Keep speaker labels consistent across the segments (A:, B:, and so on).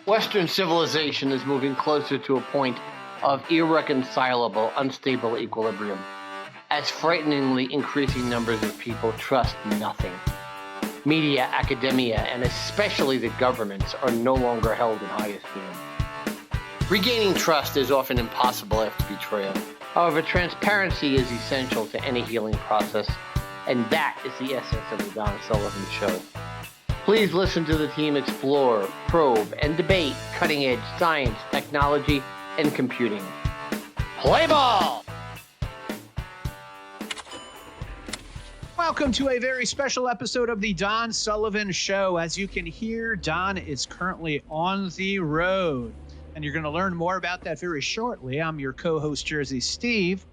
A: Western civilization is moving closer to a point of irreconcilable, unstable equilibrium, as frighteningly increasing numbers of people trust nothing. Media, academia, and especially the governments are no longer held in high esteem. Regaining trust is often impossible after betrayal. However, transparency is essential to any healing process, and that is the essence of the Don Sullivan Show. Please listen to the team explore, probe, and debate cutting-edge science, technology, and computing. Play ball!
B: Welcome to a very special episode of the Don Sullivan Show. As you can hear, Don is currently on the road, and you're going to learn more about that very shortly. I'm your co-host, Jersey Steve.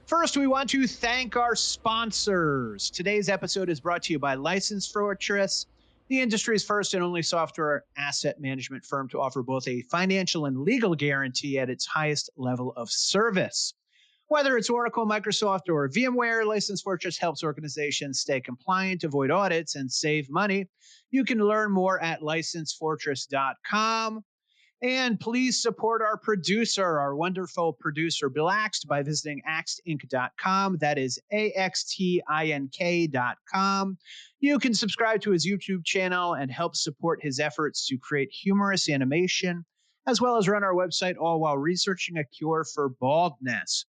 B: First, we want to thank our sponsors. Today's episode is brought to you by License Fortress, the industry's first and only software asset management firm to offer both a financial and legal guarantee at its highest level of service. Whether it's Oracle, Microsoft, or VMware, License Fortress helps organizations stay compliant, avoid audits, and save money. You can learn more at licensefortress.com. And please support our producer, our wonderful producer, Bill Axt, by visiting axtinc.com. That is AXTINK.com. You can subscribe to his YouTube channel and help support his efforts to create humorous animation, as well as run our website, all while researching a cure for baldness.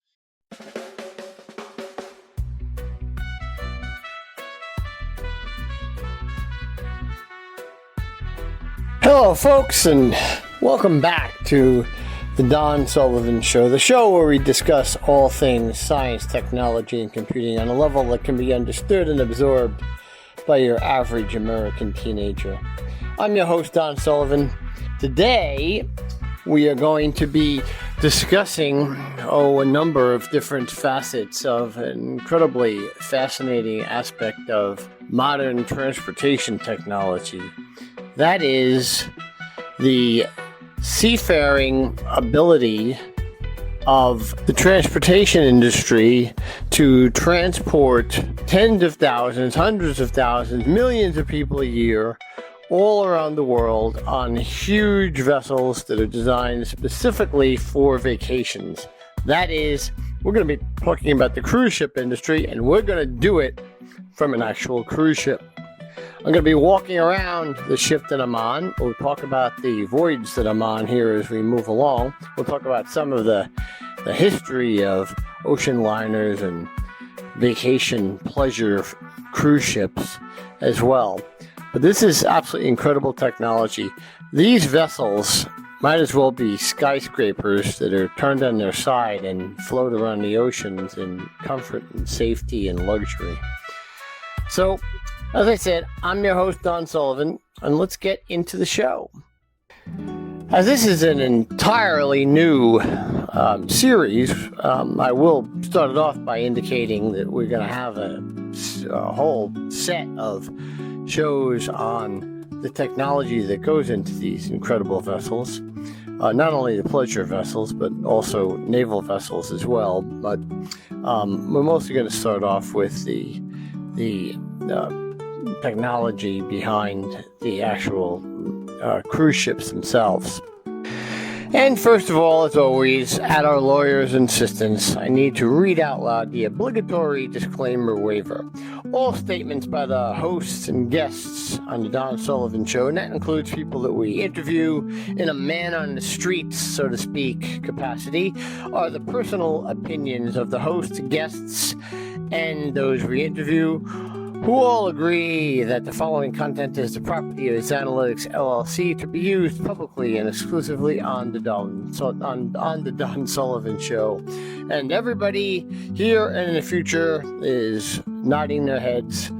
A: Hello, folks, and welcome back to the Don Sullivan Show, the show where we discuss all things science, technology, and computing on a level that can be understood and absorbed by your average American teenager. I'm your host, Don Sullivan. Today, we are going to be discussing, a number of different facets of an incredibly fascinating aspect of modern transportation technology. That is the seafaring ability of the transportation industry to transport tens of thousands, hundreds of thousands, millions of people a year all around the world on huge vessels that are designed specifically for vacations. That is, we're going to be talking about the cruise ship industry, and we're going to do it from an actual cruise ship. I'm going to be walking around the ship that I'm on. We'll talk about the voyage that I'm on here as we move along. We'll talk about some of the history of ocean liners and vacation pleasure cruise ships as well. But this is absolutely incredible technology. These vessels might as well be skyscrapers that are turned on their side and float around the oceans in comfort and safety and luxury. So, as I said, I'm your host, Don Sullivan, and let's get into the show. As this is an entirely new series, I will start it off by indicating that we're going to have a whole set of shows on the technology that goes into these incredible vessels. Not only the pleasure vessels, but also naval vessels as well. But we're mostly going to start off with the technology behind the actual cruise ships themselves. And first of all, as always, at our lawyer's insistence, I need to read out loud the obligatory disclaimer waiver. All statements by the hosts and guests on the Don Sullivan Show, and that includes people that we interview in a man on the streets, so to speak, capacity, are the personal opinions of the hosts, guests, and those we interview, who all agree that the following content is the property of Analytics LLC to be used publicly and exclusively on the Don Sullivan Show. And everybody here and in the future is nodding their heads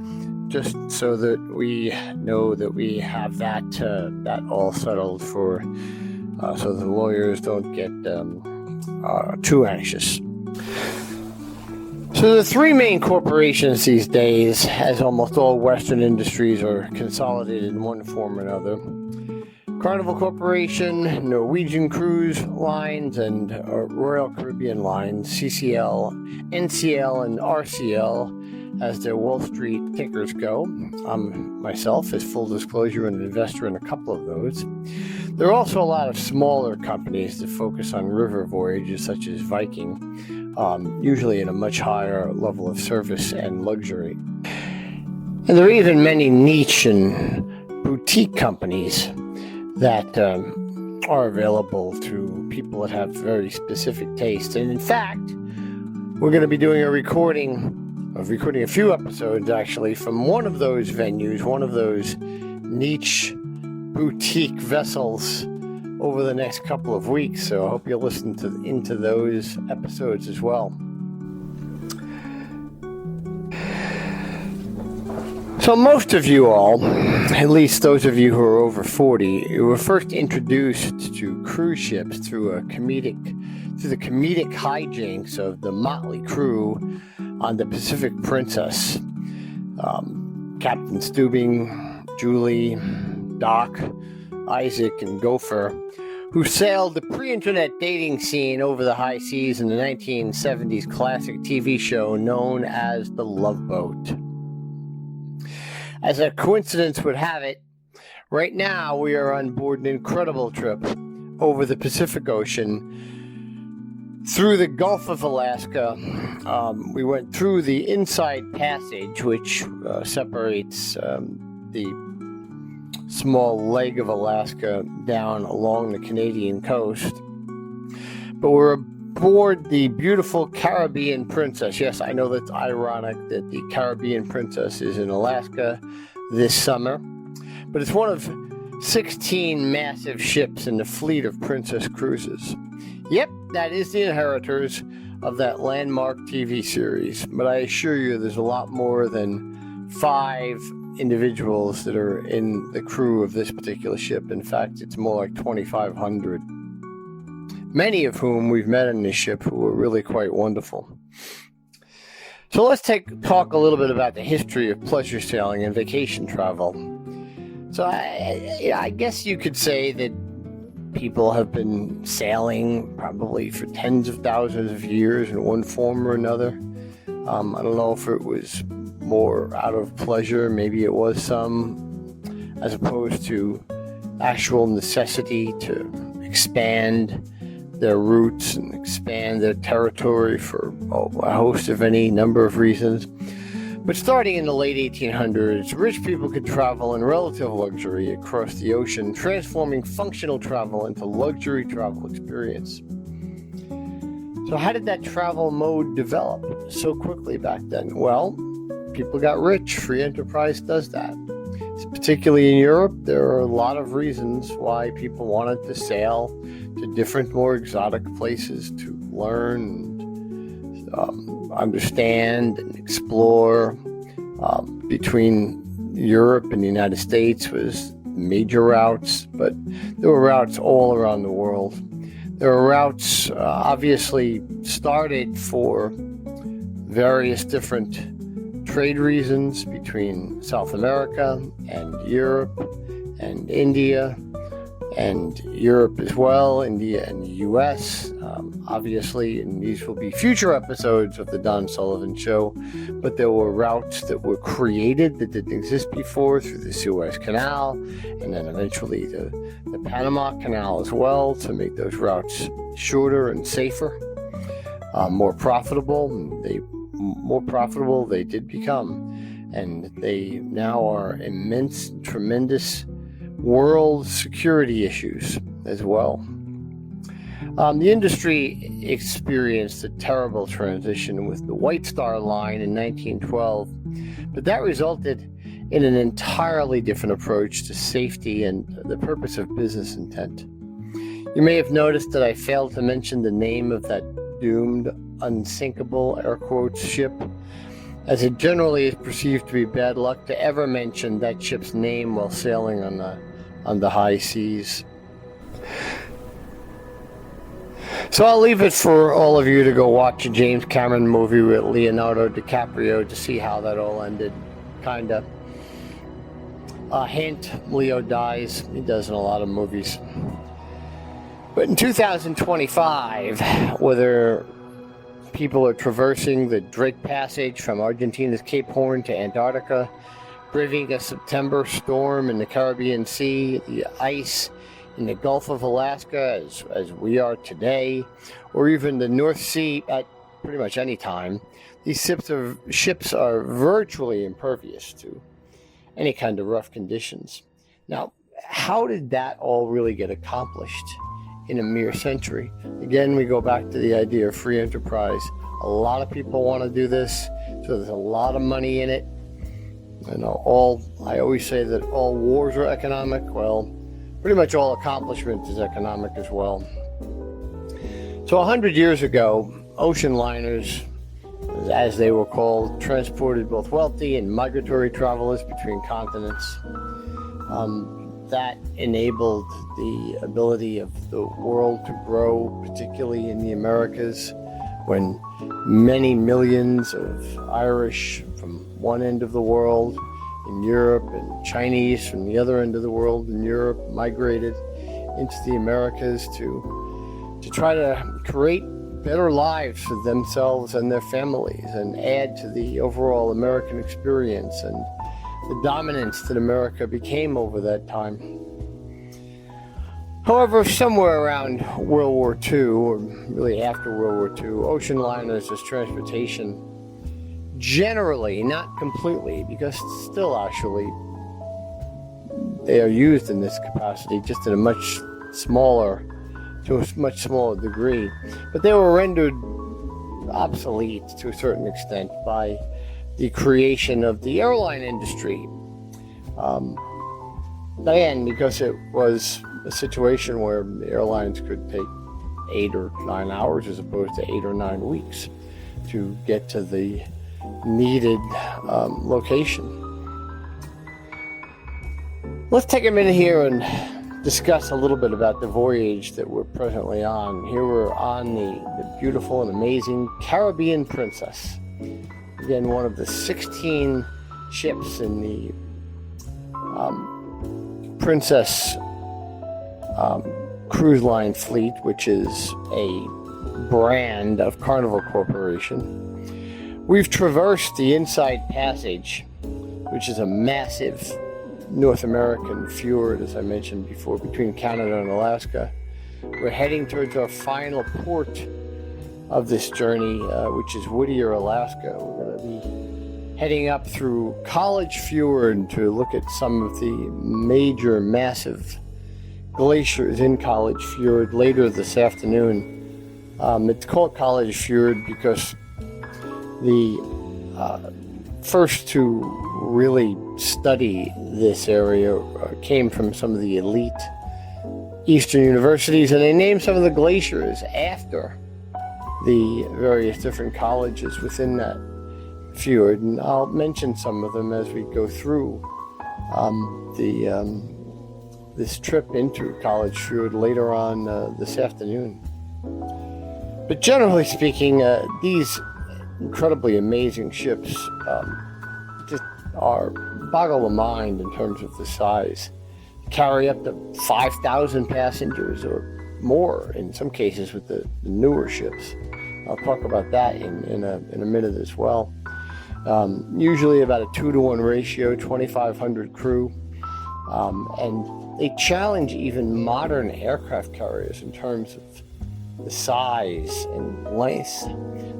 A: just so that we know that we have that all settled for so the lawyers don't get too anxious. So the three main corporations these days, as almost all Western industries are consolidated in one form or another. Carnival Corporation, Norwegian Cruise Lines, and Royal Caribbean Lines, CCL, NCL, and RCL, as their Wall Street tickers go. I'm myself, as full disclosure, an investor in a couple of those. There are also a lot of smaller companies that focus on river voyages, such as Viking, usually in a much higher level of service and luxury. And there are even many niche and boutique companies that are available to people that have very specific tastes. And in fact, we're going to be doing a recording a few episodes actually from one of those venues, one of those niche boutique vessels over the next couple of weeks. So I hope you'll listen into those episodes as well. So most of you all, at least those of you who are over 40, you were first introduced to cruise ships through the comedic hijinks of the motley crew on the Pacific Princess. Captain Steubing, Julie, Doc, Isaac, and Gopher, who sailed the pre-internet dating scene over the high seas in the 1970s classic TV show known as The Love Boat. As a coincidence would have it, right now we are on board an incredible trip over the Pacific Ocean through the Gulf of Alaska. We went through the Inside Passage, which separates the small leg of Alaska down along the Canadian coast. But we're aboard the beautiful Caribbean Princess. Yes, I know that's ironic that the Caribbean Princess is in Alaska this summer, but it's one of 16 massive ships in the fleet of Princess Cruises. Yep, that is the inheritors of that landmark TV series, but I assure you there's a lot more than 5 individuals that are in the crew of this particular ship. In fact, it's more like 2,500. Many of whom we've met on this ship who were really quite wonderful. So let's talk a little bit about the history of pleasure sailing and vacation travel. So I guess you could say that people have been sailing probably for tens of thousands of years in one form or another. I don't know if it was more out of pleasure, maybe it was some, as opposed to actual necessity to expand their routes and expand their territory for a host of any number of reasons. But starting in the late 1800s, rich people could travel in relative luxury across the ocean, transforming functional travel into luxury travel experience. So how did that travel mode develop so quickly back then? Well, people got rich. Free enterprise does that. Particularly in Europe, there are a lot of reasons why people wanted to sail to different, more exotic places to learn and understand and explore. Between Europe and the United States was major routes, but there were routes all around the world. There were routes obviously started for various different trade reasons between South America and Europe and India and Europe as well, India and the U.S. Obviously, and these will be future episodes of the Don Sullivan Show, but there were routes that were created that didn't exist before through the Suez Canal and then eventually the Panama Canal as well to make those routes shorter and safer, more profitable. They did become, and they now are immense, tremendous world security issues as well. The industry experienced a terrible transition with the White Star Line in 1912, but that resulted in an entirely different approach to safety and the purpose of business intent. You may have noticed that I failed to mention the name of that doomed, unsinkable, air quotes, ship, as it generally is perceived to be bad luck to ever mention that ship's name while sailing on the high seas. So I'll leave it for all of you to go watch a James Cameron movie with Leonardo DiCaprio to see how that all ended. Kinda. Hint, Leo dies. He does in a lot of movies. But in 2025, whether people are traversing the Drake Passage from Argentina's Cape Horn to Antarctica, braving a September storm in the Caribbean Sea, the ice in the Gulf of Alaska as we are today, or even the North Sea at pretty much any time. These ships are virtually impervious to any kind of rough conditions. Now, how did that all really get accomplished in a mere century? Again, we go back to the idea of free enterprise. A lot of people want to do this, so there's a lot of money in it. I always say that all wars are economic. Well, pretty much all accomplishment is economic as well. So 100 years ago, ocean liners, as they were called, transported both wealthy and migratory travelers between continents. That enabled the ability of the world to grow, particularly in the Americas, when many millions of Irish from one end of the world in Europe and Chinese from the other end of the world in Europe migrated into the Americas to try to create better lives for themselves and their families and add to the overall American experience and the dominance that America became over that time. However, somewhere around World War II, or really after World War II, ocean liners as transportation generally, not completely, because still actually they are used in this capacity, just in a much smaller degree, but they were rendered obsolete to a certain extent by the creation of the airline industry. Again, because it was a situation where the airlines could take 8 or 9 hours as opposed to 8 or 9 weeks to get to the needed location. Let's take a minute here and discuss a little bit about the voyage that we're presently on. Here we're on the beautiful and amazing Caribbean Princess. Again, one of the 16 ships in the Princess cruise line fleet, which is a brand of Carnival Corporation. We've traversed the Inside Passage, which is a massive North American fjord, as I mentioned before, between Canada and Alaska. We're heading towards our final port of this journey, which is Whittier, Alaska. We're going to be heading up through College Fjord to look at some of the major, massive glaciers in College Fjord later this afternoon. It's called College Fjord because the first to really study this area came from some of the elite Eastern universities, and they named some of the glaciers after the various different colleges within that fjord, and I'll mention some of them as we go through this trip into College Fjord later on this afternoon. But generally speaking, these incredibly amazing ships just boggle the mind in terms of the size. Carry up to 5,000 passengers or more in some cases with the newer ships. I'll talk about that in a minute as well. Usually about a 2-to-1 ratio, 2,500 crew, and they challenge even modern aircraft carriers in terms of the size and length.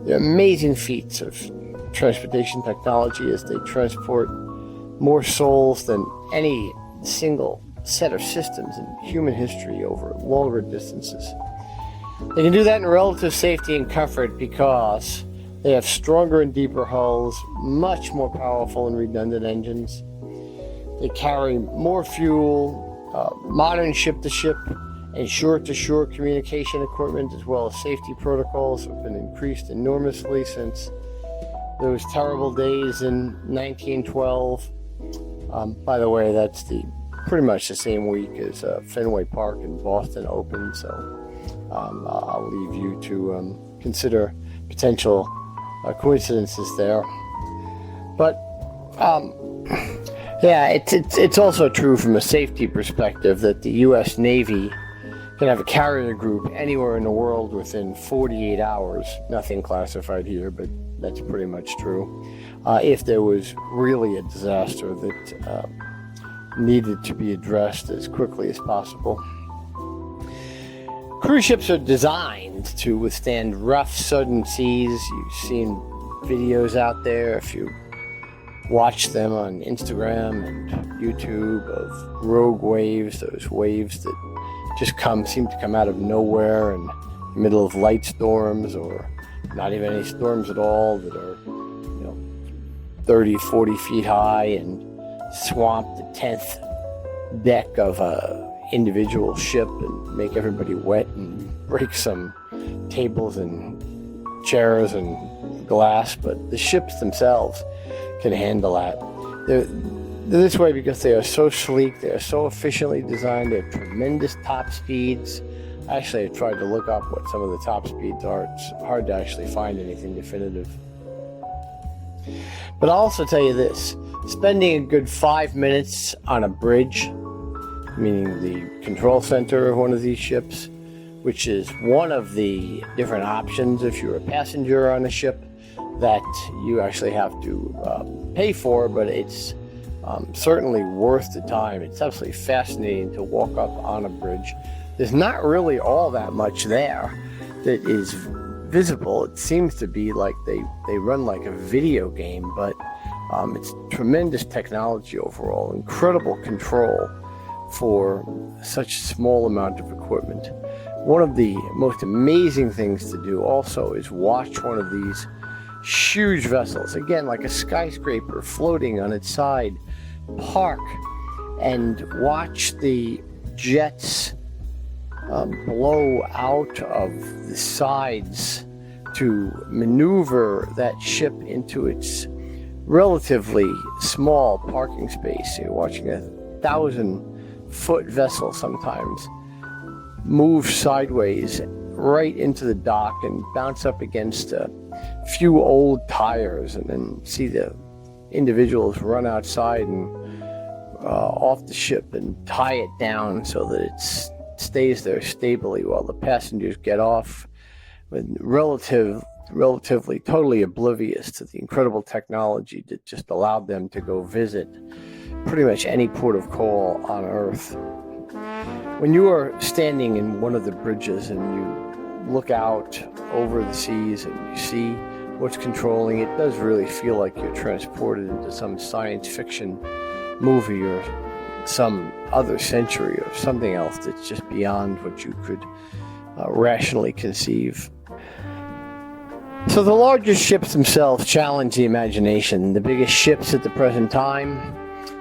A: They're amazing feats of transportation technology as they transport more souls than any single set of systems in human history over longer distances. They can do that in relative safety and comfort because they have stronger and deeper hulls, much more powerful and redundant engines. They carry more fuel, modern ship-to-ship and shore-to-shore communication equipment, as well as safety protocols have been increased enormously since those terrible days in 1912. By the way, that's pretty much the same week as Fenway Park in Boston opened, so I'll leave you to consider potential coincidences there. But yeah, it's also true from a safety perspective that the U.S. Navy can have a carrier group anywhere in the world within 48 hours. Nothing classified here, but that's pretty much true. If there was really a disaster that needed to be addressed as quickly as possible. Cruise ships are designed to withstand rough, sudden seas. You've seen videos out there, if you watch them on Instagram and YouTube, of rogue waves, those waves that just seem to come out of nowhere in the middle of light storms, or not even any storms at all, that are 30, 40 feet high and swamp the 10th deck of a individual ship and make everybody wet and break some tables and chairs and glass. But the ships themselves can handle that. They're this way because they are so sleek, they are so efficiently designed, they have tremendous top speeds. Actually, I tried to look up what some of the top speeds are. It's hard to actually find anything definitive. But I'll also tell you this, spending a good 5 minutes on a bridge, meaning the control center of one of these ships, which is one of the different options if you're a passenger on a ship that you actually have to pay for, but it's certainly worth the time. It's absolutely fascinating to walk up on a bridge. There's not really all that much there that is visible. It seems to be like they run like a video game, but it's tremendous technology overall, incredible control for such a small amount of equipment. One of the most amazing things to do also is watch one of these huge vessels, again like a skyscraper floating on its side, park and watch the jets blow out of the sides to maneuver that ship into its relatively small parking space. You're watching a 1,000-foot vessel sometimes move sideways right into the dock and bounce up against a few old tires, and then see the individuals run outside and off the ship and tie it down so that it stays there stably while the passengers get off, with relatively totally oblivious to the incredible technology that just allowed them to go visit pretty much any port of call on Earth. When you are standing in one of the bridges and you look out over the seas and you see what's controlling, it does really feel like you're transported into some science fiction movie or some other century or something else that's just beyond what you could rationally conceive. So the largest ships themselves challenge the imagination. The biggest ships at the present time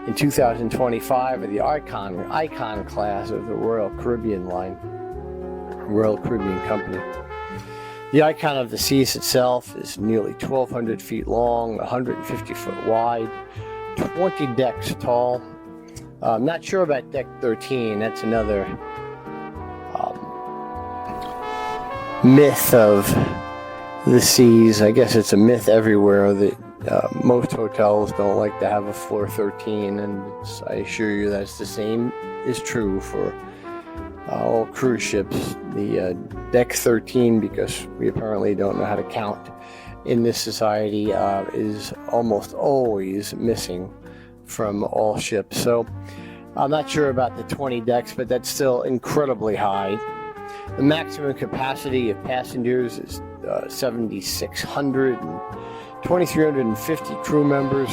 A: in 2025 are the Icon class of the Royal Caribbean Line, Royal Caribbean Company. The Icon of the Seas itself is nearly 1,200 feet long, 150 foot wide, 20 decks tall. I'm not sure about deck 13. That's another myth of the seas. I guess it's a myth everywhere that most hotels don't like to have a floor 13, and I assure you that's the same is true for all cruise ships. The deck 13, because we apparently don't know how to count in this society, is almost always missing from all ships. So I'm not sure about the 20 decks, but that's still incredibly high. The maximum capacity of passengers is 7,600 and 2,350 crew members.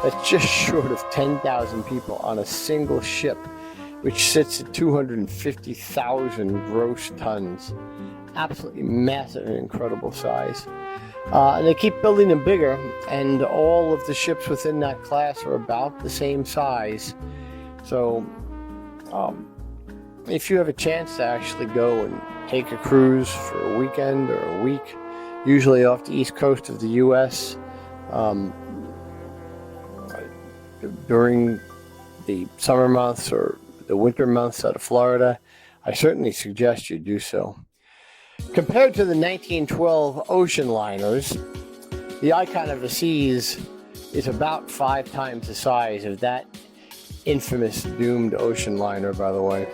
A: That's just short of 10,000 people on a single ship, which sits at 250,000 gross tons. Absolutely massive and incredible size. And they keep building them bigger, and all of the ships within that class are about the same size. So if you have a chance to actually go and take a cruise for a weekend or a week, usually off the east coast of the U.S., during the summer months or the winter months out of Florida, I certainly suggest you do so. Compared to the 1912 ocean liners, the Icon of the Seas is about 5 times the size of that infamous doomed ocean liner, by the way.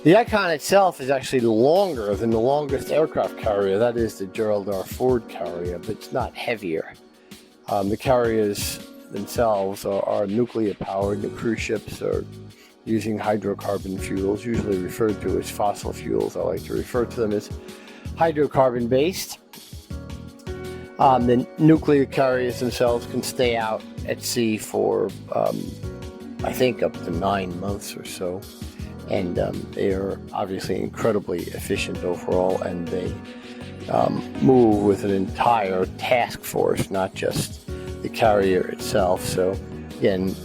A: The Icon itself is actually longer than the longest aircraft carrier, that is the Gerald R. Ford carrier, but it's not heavier. The carriers themselves are nuclear powered. The cruise ships are using hydrocarbon fuels, usually referred to as fossil fuels. I like to refer to them as hydrocarbon based. The nuclear carriers themselves can stay out at sea for, I think, up to 9 months or so. And they are obviously incredibly efficient overall, and they move with an entire task force, not just the carrier itself. So again,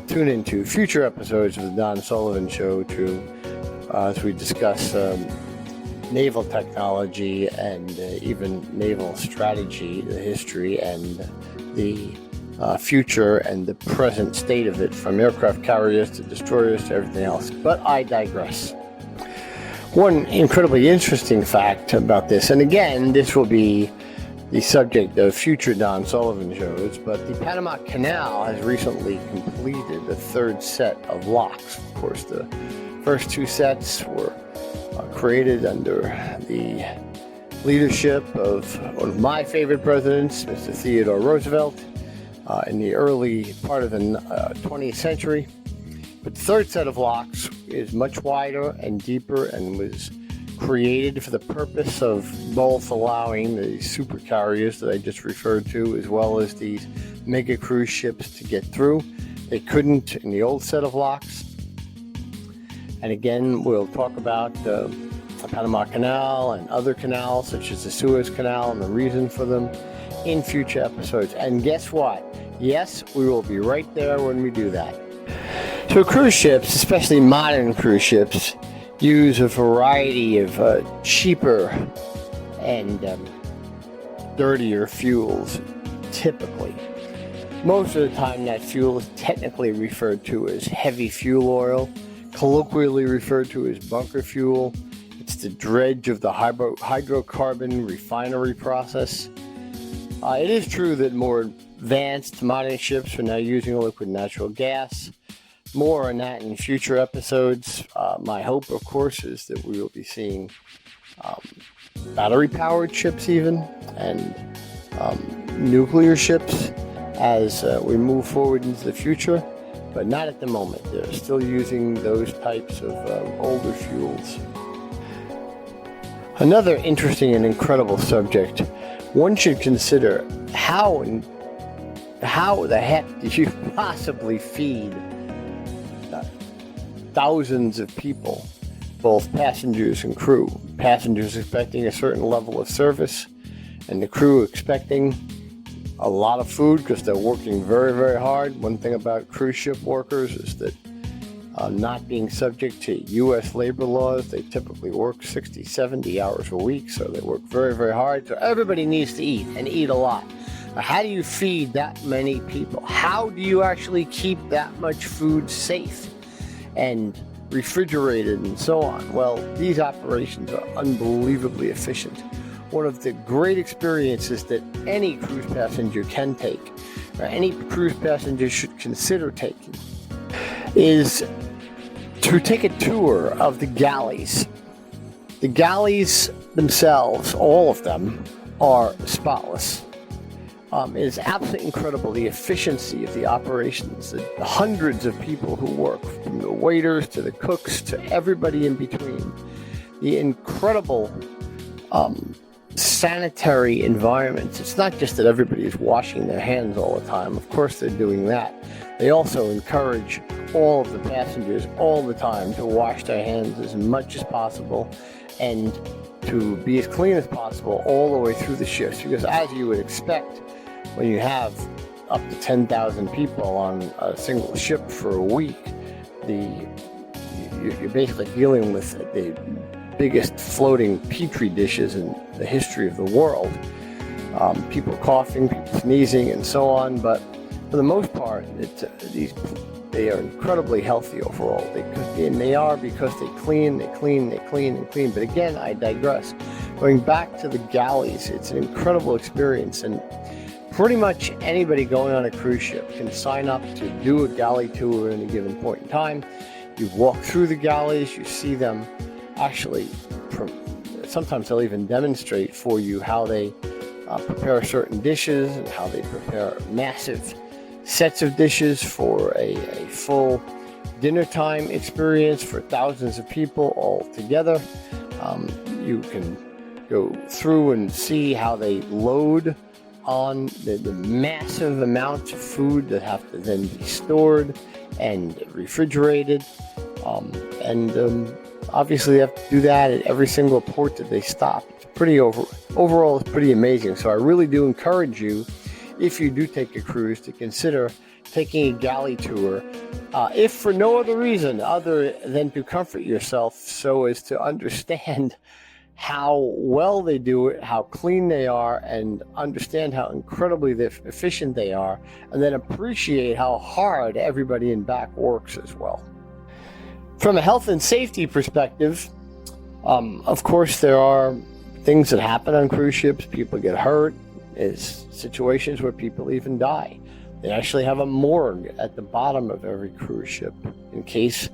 A: tune into future episodes of the Don Sullivan Show as we discuss naval technology and even naval strategy, the history and the future and the present state of it, from aircraft carriers to destroyers to everything else. But I digress. One incredibly interesting fact about this, and again, this will be the subject of future Don Sullivan shows, but the Panama Canal has recently completed the third set of locks. Of course, the first two sets were created under the leadership of one of my favorite presidents, Mr. Theodore Roosevelt, in the early part of the 20th century. But the third set of locks is much wider and deeper and was created for the purpose of both allowing the super carriers that I just referred to, as well as these mega cruise ships, to get through. They couldn't in the old set of locks. And again, we'll talk about the Panama Canal and other canals, such as the Suez Canal, and the reason for them in future episodes. And guess what? Yes, we will be right there when we do that. So cruise ships, especially modern cruise ships, use a variety of cheaper and dirtier fuels, typically. Most of the time, that fuel is technically referred to as heavy fuel oil, colloquially referred to as bunker fuel. It's the dredge of the hydrocarbon refinery process. It is true that more advanced modern ships are now using liquid natural gas. More on that in future episodes. My hope, of course, is that we will be seeing battery-powered ships even, and nuclear ships as we move forward into the future, but not at the moment. They're still using those types of older fuels. Another interesting and incredible subject, one should consider how the heck do you possibly feed thousands of people, both passengers and crew. Passengers expecting a certain level of service, and the crew expecting a lot of food because they're working very, very hard. One thing about cruise ship workers is that not being subject to U.S. labor laws, they typically work 60, 70 hours a week, so they work very, very hard. So everybody needs to eat, and eat a lot. Now, how do you feed that many people? How do you actually keep that much food safe and refrigerated and so on? Well, these operations are unbelievably efficient. One of the great experiences that any cruise passenger can take, or any cruise passenger should consider taking, is to take a tour of the galleys. The galleys themselves, all of them, are spotless. It is absolutely incredible, the efficiency of the operations, the hundreds of people who work, from the waiters to the cooks to everybody in between. The incredible sanitary environments. It's not just that everybody is washing their hands all the time. Of course they're doing that. They also encourage all of the passengers all the time to wash their hands as much as possible and to be as clean as possible all the way through the shifts, because as you would expect, when you have up to 10,000 people on a single ship for a week, you're basically dealing with the biggest floating petri dishes in the history of the world. People coughing, people sneezing, and so on. But for the most part, they are incredibly healthy overall. They are because they clean. But again, I digress. Going back to the galleys, it's an incredible experience, and pretty much anybody going on a cruise ship can sign up to do a galley tour at any given point in time. You walk through the galleys, you see them actually, sometimes they'll even demonstrate for you how they prepare certain dishes and how they prepare massive sets of dishes for a full dinner time experience for thousands of people all together. You can go through and see how they load on the massive amounts of food that have to then be stored and refrigerated. Obviously they have to do that at every single port that they stop. It's overall it's pretty amazing. So I really do encourage you, if you do take a cruise, to consider taking a galley tour, if for no other reason other than to comfort yourself, so as to understand how well they do it, how clean they are, and understand how incredibly efficient they are, and then appreciate how hard everybody in back works as well. From a health and safety perspective, of course, there are things that happen on cruise ships. People get hurt. There's situations where people even die. They actually have a morgue at the bottom of every cruise ship in case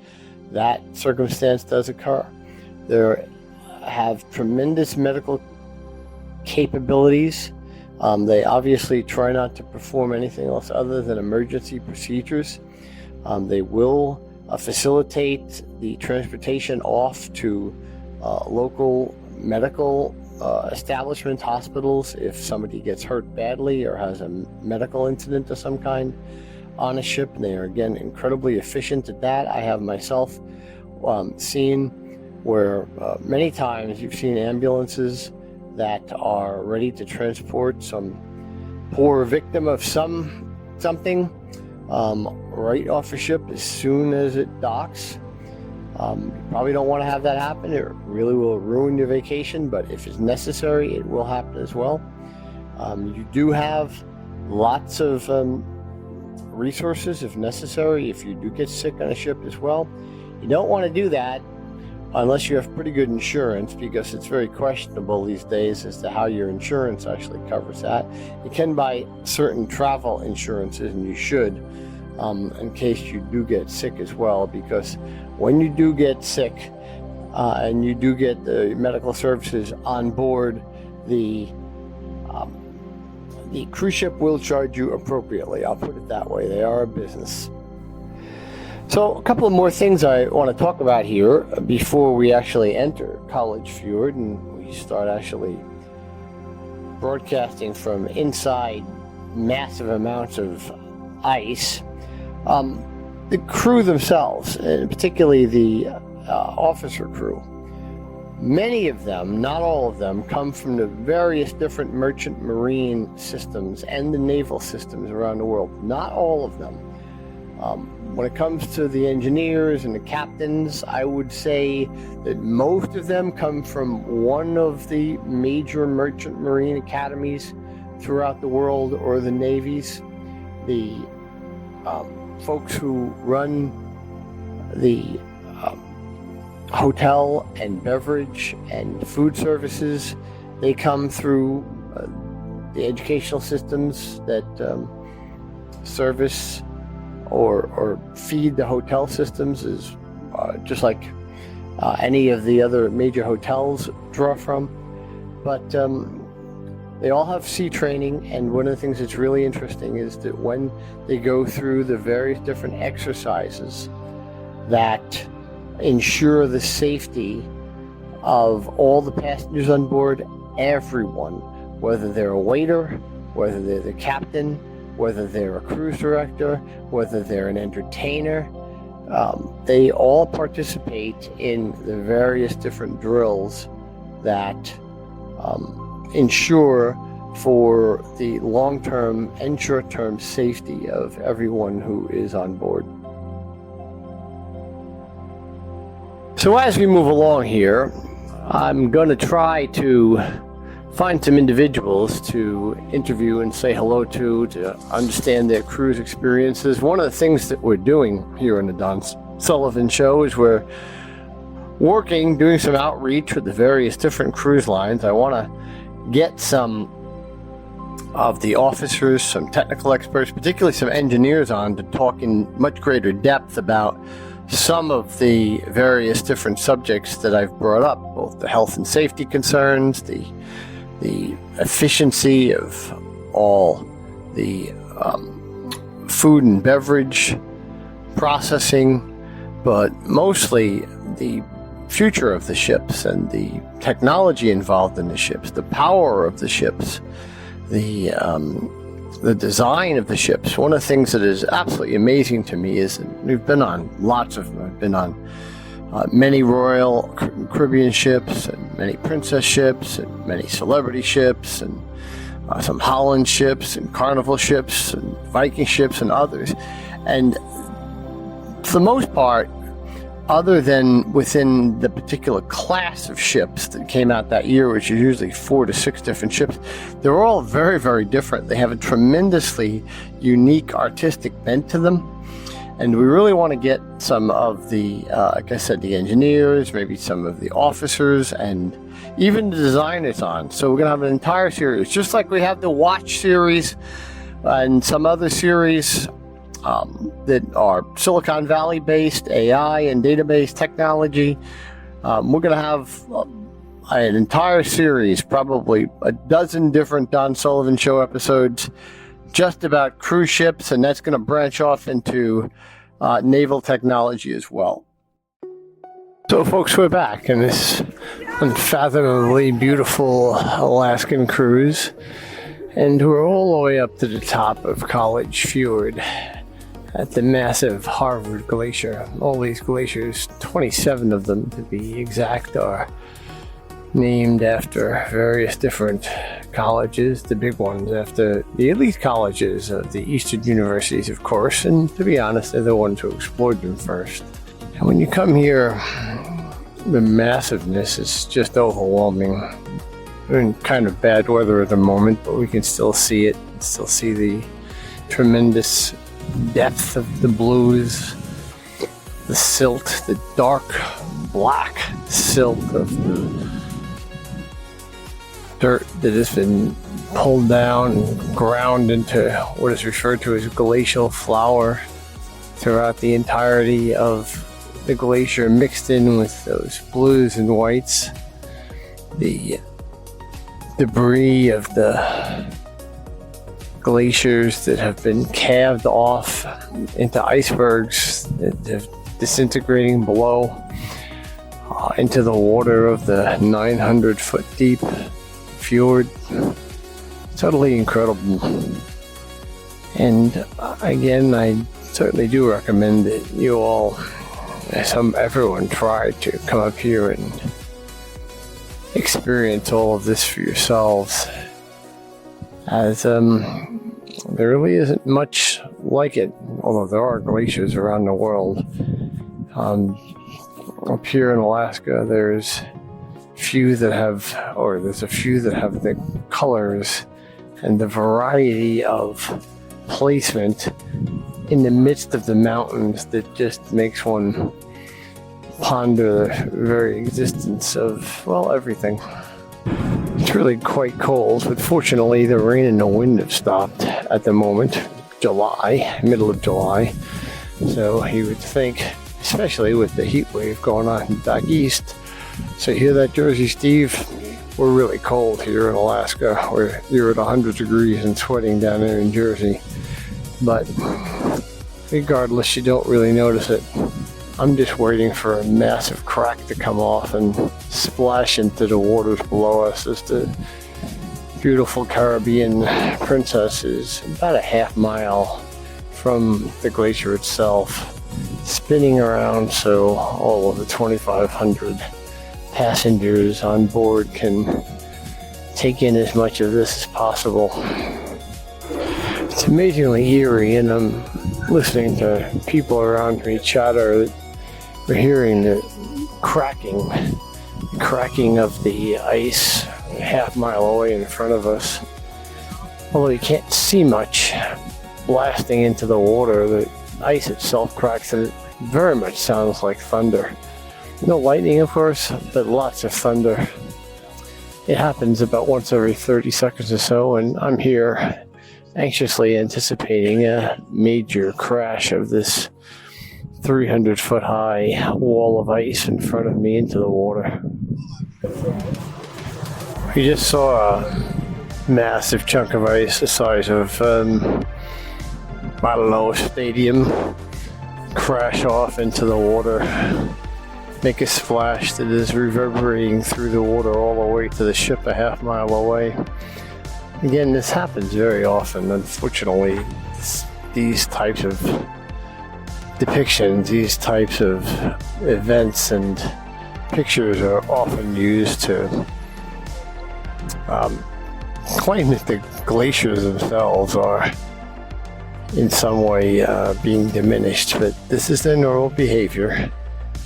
A: that circumstance does occur. There have tremendous medical capabilities. They obviously try not to perform anything else other than emergency procedures. They will facilitate the transportation off to local medical establishments, hospitals, if somebody gets hurt badly or has a medical incident of some kind on a ship. And they are, again, incredibly efficient at that. I have myself seen where many times you've seen ambulances that are ready to transport some poor victim of something right off a ship as soon as it docks. You probably don't want to have that happen. It really will ruin your vacation, but if it's necessary, it will happen as well. You do have lots of resources if necessary, if you do get sick on a ship as well. You don't want to do that unless you have pretty good insurance, because it's very questionable these days as to how your insurance actually covers that. You can buy certain travel insurances, and you should, in case you do get sick as well, because when you do get sick and you do get the medical services on board, the cruise ship will charge you appropriately. I'll put it that way. They are a business. So a couple of more things I want to talk about here before we actually enter College Fjord and we start actually broadcasting from inside massive amounts of ice. The crew themselves, and particularly the officer crew, many of them, not all of them, come from the various different merchant marine systems and the naval systems around the world. Not all of them. When it comes to the engineers and the captains, I would say that most of them come from one of the major merchant marine academies throughout the world, or the navies. The folks who run the hotel and beverage and food services, they come through the educational systems that service or feed the hotel systems, is just like any of the other major hotels draw from. But they all have sea training, and one of the things that's really interesting is that when they go through the various different exercises that ensure the safety of all the passengers on board, everyone, whether they're a waiter, whether they're the captain, whether they're a cruise director, whether they're an entertainer, they all participate in the various different drills that ensure for the long-term and short-term safety of everyone who is on board. So as we move along here, I'm going to try to find some individuals to interview and say hello to understand their cruise experiences. One of the things that we're doing here on the Don Sullivan Show is we're doing some outreach with the various different cruise lines. I want to get some of the officers, some technical experts, particularly some engineers on to talk in much greater depth about some of the various different subjects that I've brought up, both the health and safety concerns, the efficiency of all the food and beverage processing, but mostly the future of the ships and the technology involved in the ships, the power of the ships, the design of the ships. One of the things that is absolutely amazing to me is we've been on lots of them. I've been on many Royal Caribbean ships and many Princess ships and many celebrity ships and some Holland ships and Carnival ships and Viking ships and others. And for the most part, other than within the particular class of ships that came out that year, which is usually 4 to 6 different ships, they're all very, very different. They have a tremendously unique artistic bent to them. And we really want to get some of the, like I said, the engineers, maybe some of the officers, and even the designers on. So we're going to have an entire series, just like we have the Watch series and some other series that are Silicon Valley based, AI and database technology. We're going to have an entire series, probably a dozen different Don Sullivan Show episodes, just about cruise ships, and that's going to branch off into naval technology as well. So folks, we're back in this unfathomably beautiful Alaskan cruise, and we're all the way up to the top of College Fjord at the massive Harvard Glacier. All these glaciers, 27 of them to be exact, are named after various different colleges, the big ones after the elite colleges of the Eastern universities, of course, and to be honest, they're the ones who explored them first. And when you come here, the massiveness is just overwhelming. We're in kind of bad weather at the moment, but we can still see it, still see the tremendous depth of the blues, the silt, the dark black silt of the dirt that has been pulled down and ground into what is referred to as glacial flour throughout the entirety of the glacier, mixed in with those blues and whites. The debris of the glaciers that have been calved off into icebergs that have disintegrating below into the water of the 900 foot deep fjord. Totally incredible. And again, I certainly do recommend that you all, everyone, try to come up here and experience all of this for yourselves, as there really isn't much like it, although there are glaciers around the world. Up here in Alaska, there's a few that have the colors and the variety of placement in the midst of the mountains that just makes one ponder the very existence of, well, everything. It's really quite cold, but fortunately the rain and the wind have stopped at the moment. Middle of July. So you would think, especially with the heat wave going on back east. So you hear that, Jersey Steve? We're really cold here in Alaska. You're at 100 degrees and sweating down there in Jersey. But regardless, you don't really notice it. I'm just waiting for a massive crack to come off and splash into the waters below us as the beautiful Caribbean Princess is about a half mile from the glacier itself, spinning around so all of the 2,500 passengers on board can take in as much of this as possible. It's amazingly eerie, and I'm listening to people around me chatter that we're hearing the cracking of the ice a half mile away in front of us. Although you can't see much blasting into the water, the ice itself cracks, and it very much sounds like thunder. No lightning, of course, but lots of thunder. It happens about once every 30 seconds or so, and I'm here anxiously anticipating a major crash of this 300-foot high wall of ice in front of me into the water. We just saw a massive chunk of ice the size of, I don't know, a stadium crash off into the water, make a splash that is reverberating through the water all the way to the ship a half mile away. Again, this happens very often. Unfortunately, these types of depictions, these types of events and pictures are often used to claim that the glaciers themselves are in some way being diminished, but this is their normal behavior.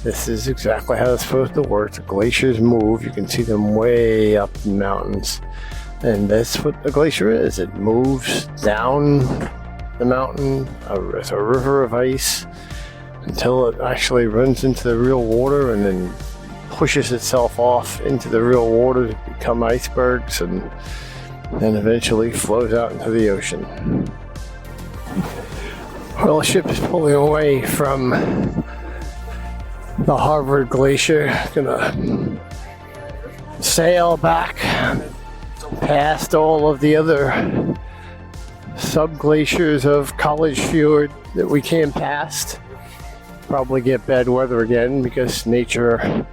A: This is exactly how it's supposed to work. The glaciers move. You can see them way up in the mountains, and that's what a glacier is. It moves down the mountain as a river of ice until it actually runs into the real water and then pushes itself off into the real water to become icebergs, and then eventually flows out into the ocean. Well, the ship is pulling away from the Harvard Glacier. Gonna sail back past all of the other sub-glaciers of College Fjord that we came past. Probably get bad weather again because nature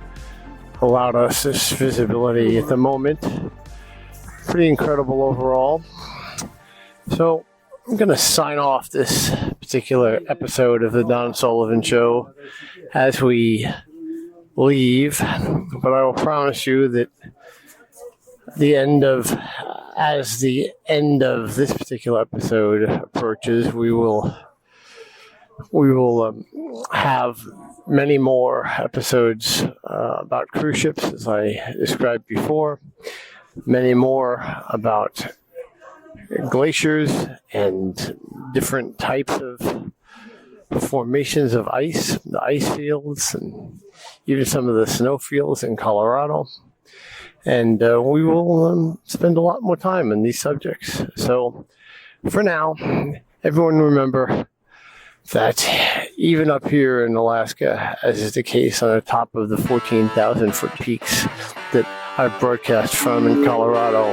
A: allowed us this visibility at the moment. Pretty incredible overall. So I'm going to sign off this particular episode of the Don Sullivan Show as we leave, but I will promise you that as the end of this particular episode approaches, we will have many more episodes about cruise ships, as I described before, many more about glaciers and different types of formations of ice, the ice fields, and even some of the snow fields in Colorado. And we will spend a lot more time on these subjects. So for now, everyone remember that even up here in Alaska, as is the case on the top of the 14,000-foot peaks that I broadcast from in Colorado,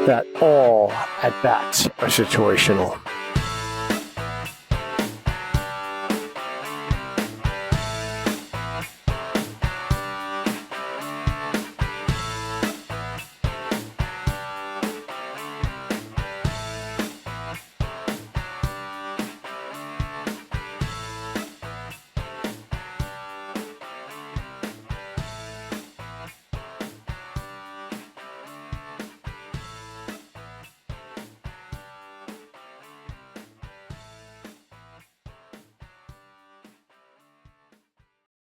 A: that all at-bats are situational.